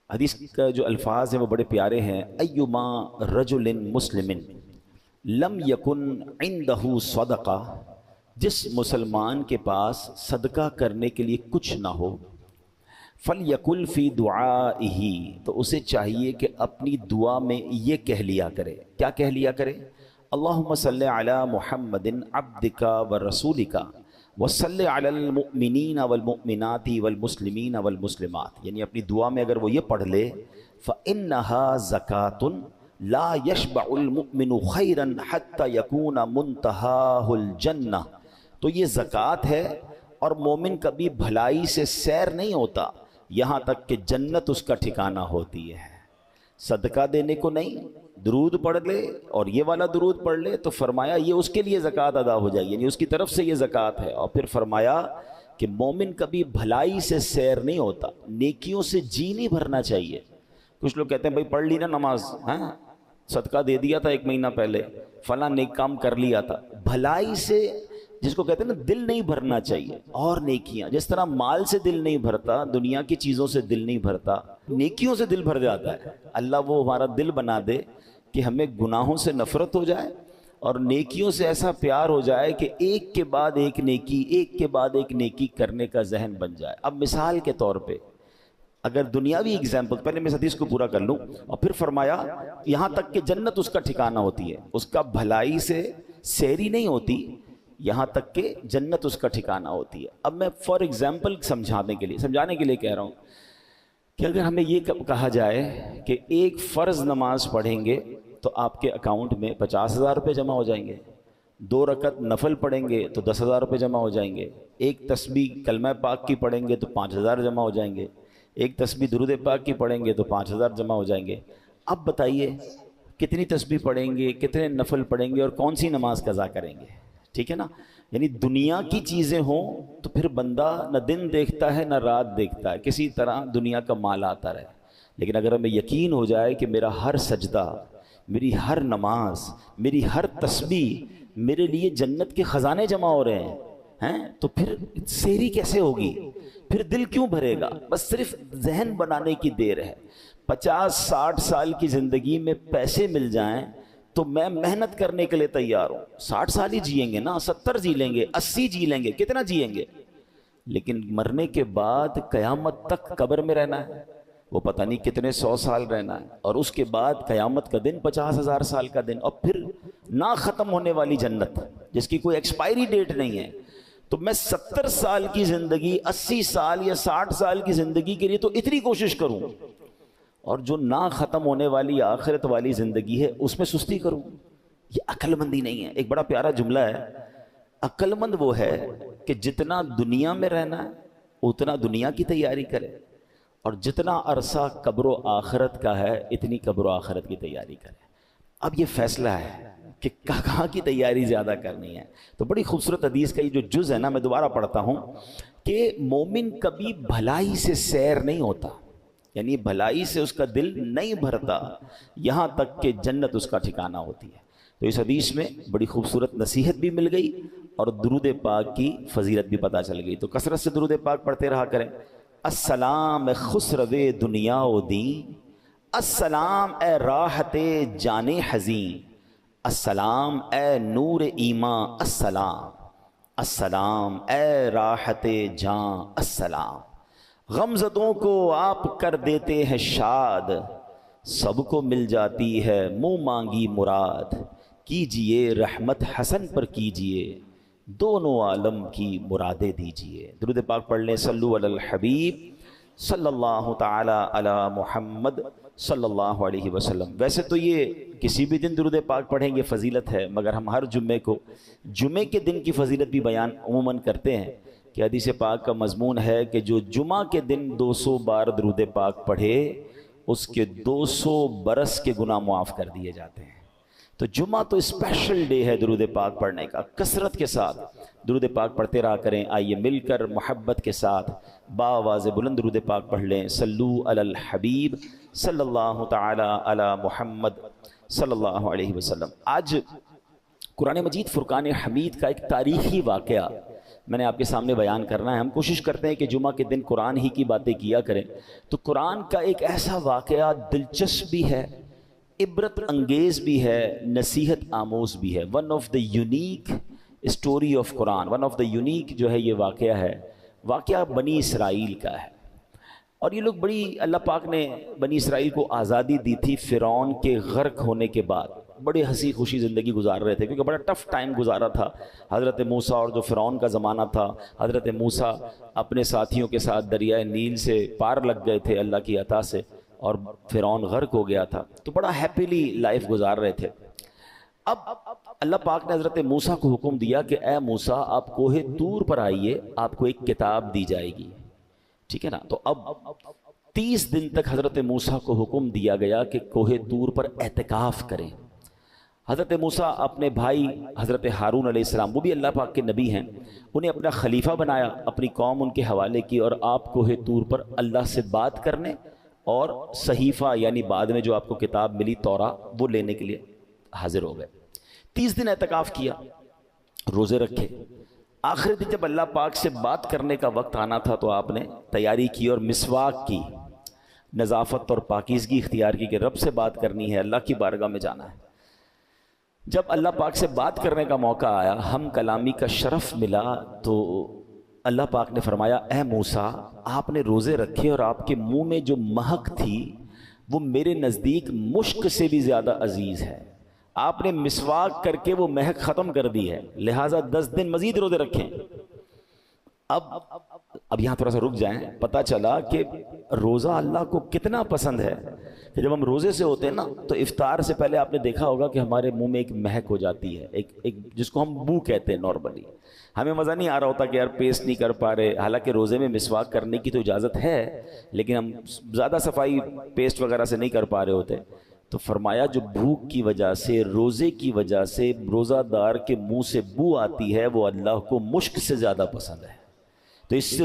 حدیث کا جو الفاظ ہیں وہ بڑے پیارے ہیں. ایما رجل مسلم لم یکن عندہ صدقہ، جس مسلمان کے پاس صدقہ کرنے کے لیے کچھ نہ ہو، فَلْيَقُلْ فِي دُعَائِهِ، تو اسے چاہیے کہ اپنی دعا میں یہ کہہ لیا کرے. کیا کہہ لیا کرے؟ اللہم صلی علی محمد عبدک ورسولک وصلی علی المؤمنین والمؤمنات والمسلمین والمسلمات، یعنی اپنی دعا میں اگر وہ یہ پڑھ لے فَإِنَّهَا زَكَاةٌ لا يشبع المؤمن خیرا حتی یکون منتہاہ الجنہ، تو یہ زکوٰۃ ہے اور مومن کبھی بھلائی سے سیر نہیں ہوتا یہاں تک کہ جنت اس کا ٹھکانہ ہوتی ہے. صدقہ دینے کو نہیں، درود پڑھ لے اور یہ والا درود پڑھ لے تو فرمایا یہ اس کے لیے زکوٰۃ ادا ہو جائے، یعنی اس کی طرف سے یہ زکوٰۃ ہے. اور پھر فرمایا کہ مومن کبھی بھلائی سے سیر نہیں ہوتا، نیکیوں سے جی نہیں بھرنا چاہیے. کچھ لوگ کہتے ہیں بھائی پڑھ لی نا نماز، ہاں صدقہ دے دیا تھا 1 مہینہ پہلے، فلاں نیک کام کر لیا تھا، بھلائی سے جس کو کہتے ہیں نا دل نہیں بھرنا چاہیے. اور نیکیاں جس طرح مال سے دل نہیں بھرتا، دنیا کی چیزوں سے دل نہیں بھرتا، نیکیوں سے دل بھر جاتا ہے. اللہ وہ ہمارا دل بنا دے کہ ہمیں گناہوں سے نفرت ہو جائے اور نیکیوں سے ایسا پیار ہو جائے کہ ایک کے بعد ایک نیکی، ایک کے بعد ایک نیکی کرنے کا ذہن بن جائے. اب مثال کے طور پہ اگر دنیاوی ایگزامپل، پہلے میں اس حدیث کو پورا کر لوں، اور پھر فرمایا یہاں تک کہ جنت اس کا ٹھکانہ ہوتی ہے، اس کا بھلائی سے سیری نہیں ہوتی یہاں تک کہ جنت اس کا ٹھکانہ ہوتی ہے. اب میں فار ایگزامپل سمجھانے کے لیے کہہ رہا ہوں کہ اگر ہمیں یہ کہا جائے کہ ایک فرض نماز پڑھیں گے تو آپ کے اکاؤنٹ میں 50,000 روپے جمع ہو جائیں گے، 2 رکعت نفل پڑھیں گے تو 10,000 روپے جمع ہو جائیں گے، ایک تسبیح کلمہ پاک کی پڑھیں گے تو 5,000 جمع ہو جائیں گے، ایک تسبیح درود پاک کی پڑھیں گے تو 5,000 جمع ہو جائیں گے. اب بتائیے کتنی تسبیح پڑھیں گے، کتنے نفل پڑھیں گے اور کون سی نماز قضا کریں گے؟ ٹھیک ہے نا. یعنی دنیا کی چیزیں ہوں تو پھر بندہ نہ دن دیکھتا ہے نہ رات دیکھتا ہے، کسی طرح دنیا کا مال آتا رہے. لیکن اگر ہمیں یقین ہو جائے کہ میرا ہر سجدہ، میری ہر نماز، میری ہر تسبیح میرے لیے جنت کے خزانے جمع ہو رہے ہیں تو پھر سیری کیسے ہوگی؟ پھر دل کیوں بھرے گا؟ بس صرف ذہن بنانے کی دیر ہے. 50-60 سال کی زندگی میں پیسے مل جائیں تو میں محنت کرنے کے لیے تیار ہوں. 60 سال ہی جیئیں گے نا، 70 جی لیں گے، 80 جی لیں گے، کتنا جیئیں گے؟ لیکن مرنے کے بعد قیامت تک قبر میں رہنا ہے، وہ پتہ نہیں کتنے 100 سال رہنا ہے، اور اس کے بعد قیامت کا دن 50,000 سال کا دن، اور پھر نہ ختم ہونے والی جنت جس کی کوئی ایکسپائری ڈیٹ نہیں ہے. تو میں 70 سال کی زندگی، 80 سال یا 60 سال کی زندگی کے لیے تو اتنی کوشش کروں، اور جو نہ ختم ہونے والی آخرت والی زندگی ہے اس میں سستی کروں. یہ عقل مندی نہیں ہے. ایک بڑا پیارا جملہ ہے، عقل مند وہ ہے کہ جتنا دنیا میں رہنا ہے اتنا دنیا کی تیاری کرے، اور جتنا عرصہ قبر و آخرت کا ہے اتنی قبر و آخرت کی تیاری کرے. اب یہ فیصلہ ہے کہ کہاں کی تیاری زیادہ کرنی ہے. تو بڑی خوبصورت حدیث کا یہ جو جز ہے نا، میں دوبارہ پڑھتا ہوں کہ مومن کبھی بھلائی سے سیر نہیں ہوتا، یعنی بھلائی سے اس کا دل نہیں بھرتا یہاں تک کہ جنت اس کا ٹھکانہ ہوتی ہے. تو اس حدیث میں بڑی خوبصورت نصیحت بھی مل گئی اور درود پاک کی فضیلت بھی پتہ چل گئی. تو کثرت سے درود پاک پڑھتے رہا کریں. السلام خسرو دنیا و دین، السلام اے راحت جان حزین، السلام اے نور ایمان، السلام السلام اے راحت جان، السلام غمزدوں کو آپ کر دیتے ہیں شاد، سب کو مل جاتی ہے منہ مانگی مراد، کیجئے رحمت حسن پر کیجئے، دونوں عالم کی مرادیں دیجئے. درود پاک پڑھ لیں. صلو علی الحبیب صلی اللہ تعالی علی محمد صلی اللہ علیہ وسلم. ویسے تو یہ کسی بھی دن درود پاک پڑھیں گے فضیلت ہے، مگر ہم ہر جمعے کو جمعے کے دن کی فضیلت بھی بیان عموماً کرتے ہیں کہ حدیث پاک کا مضمون ہے کہ جو جمعہ کے دن 200 بار درود پاک پڑھے اس کے 200 برس کے گناہ معاف کر دیے جاتے ہیں. تو جمعہ تو اسپیشل ڈے ہے درود پاک پڑھنے کا. کثرت کے ساتھ درود پاک پڑھتے رہا کریں. آئیے مل کر محبت کے ساتھ باآواز بلند درود پاک پڑھ لیں. صلو علی الحبیب صلی اللہ تعالی علی محمد صلی اللہ علیہ وسلم. آج قرآن مجید فرقان حمید کا ایک تاریخی واقعہ میں نے آپ کے سامنے بیان کرنا ہے۔ ہم کوشش کرتے ہیں کہ جمعہ کے دن قرآن ہی کی باتیں کیا کریں، تو قرآن کا ایک ایسا واقعہ دلچسپ بھی ہے، عبرت انگیز بھی ہے، نصیحت آموز بھی ہے۔ One of the unique story of Quran, one of the unique جو ہے یہ واقعہ ہے، واقعہ بنی اسرائیل کا ہے۔ اور یہ لوگ بڑی، اللہ پاک نے بنی اسرائیل کو آزادی دی تھی فرعون کے غرق ہونے کے بعد، بڑے ہنسی خوشی زندگی گزار رہے تھے، کیونکہ بڑا ٹف ٹائم گزارا تھا حضرت موسیٰ اور جو فرعون کا زمانہ تھا۔ حضرت موسیٰ اپنے ساتھیوں کے ساتھ دریائے نیل سے پار لگ گئے تھے اللہ کی عطا سے، اور فرعون غرق ہو گیا تھا، تو بڑا ہیپیلی لائف گزار رہے تھے۔ اب اللہ پاک نے حضرت موسیٰ کو حکم دیا کہ اے موسیٰ آپ کوہ طور پر آئیے، آپ کو ایک کتاب دی جائے گی، ٹھیک ہے نا۔ تو اب 30 دن تک حضرت موسیٰ کو حکم دیا گیا کہ کوہ طور پر اعتکاف کریں۔ حضرت موسیٰ اپنے بھائی حضرت ہارون علیہ السلام، وہ بھی اللہ پاک کے نبی ہیں، انہیں اپنا خلیفہ بنایا، اپنی قوم ان کے حوالے کی، اور آپ کوہ طور پر اللہ سے بات کرنے اور صحیفہ یعنی بعد میں جو آپ کو کتاب ملی تورا وہ لینے کے لیے حاضر ہو گئے۔ 30 دن اعتکاف کیا، روزے رکھے۔ آخری دن جب اللہ پاک سے بات کرنے کا وقت آنا تھا تو آپ نے تیاری کی اور مسواک کی، نظافت اور پاکیزگی اختیار کی کہ رب سے بات کرنی ہے، اللہ کی بارگاہ میں جانا ہے۔ جب اللہ پاک سے بات کرنے کا موقع آیا، ہم کلامی کا شرف ملا، تو اللہ پاک نے فرمایا اے موسیٰ آپ نے روزے رکھے اور آپ کے منہ میں جو مہک تھی وہ میرے نزدیک مشک سے بھی زیادہ عزیز ہے، آپ نے مسواک کر کے وہ مہک ختم کر دی ہے، لہٰذا 10 دن مزید روزے رکھیں۔ اب یہاں تھوڑا سا رک جائیں، پتہ چلا کہ روزہ اللہ کو کتنا پسند ہے کہ جب ہم روزے سے ہوتے ہیں نا تو افطار سے پہلے آپ نے دیکھا ہوگا کہ ہمارے منہ میں ایک مہک ہو جاتی ہے، ایک جس کو ہم بو کہتے ہیں نارملی۔ ہمیں مزہ نہیں آ رہا ہوتا کہ یار پیسٹ نہیں کر پا رہے، حالانکہ روزے میں مسواک کرنے کی تو اجازت ہے، لیکن ہم زیادہ صفائی پیسٹ وغیرہ سے نہیں کر پا رہے ہوتے۔ تو فرمایا جو بھوک کی وجہ سے، روزے کی وجہ سے روزہ دار کے منہ سے بو آتی ہے وہ اللہ کو مشک سے زیادہ پسند ہے۔ تو اس سے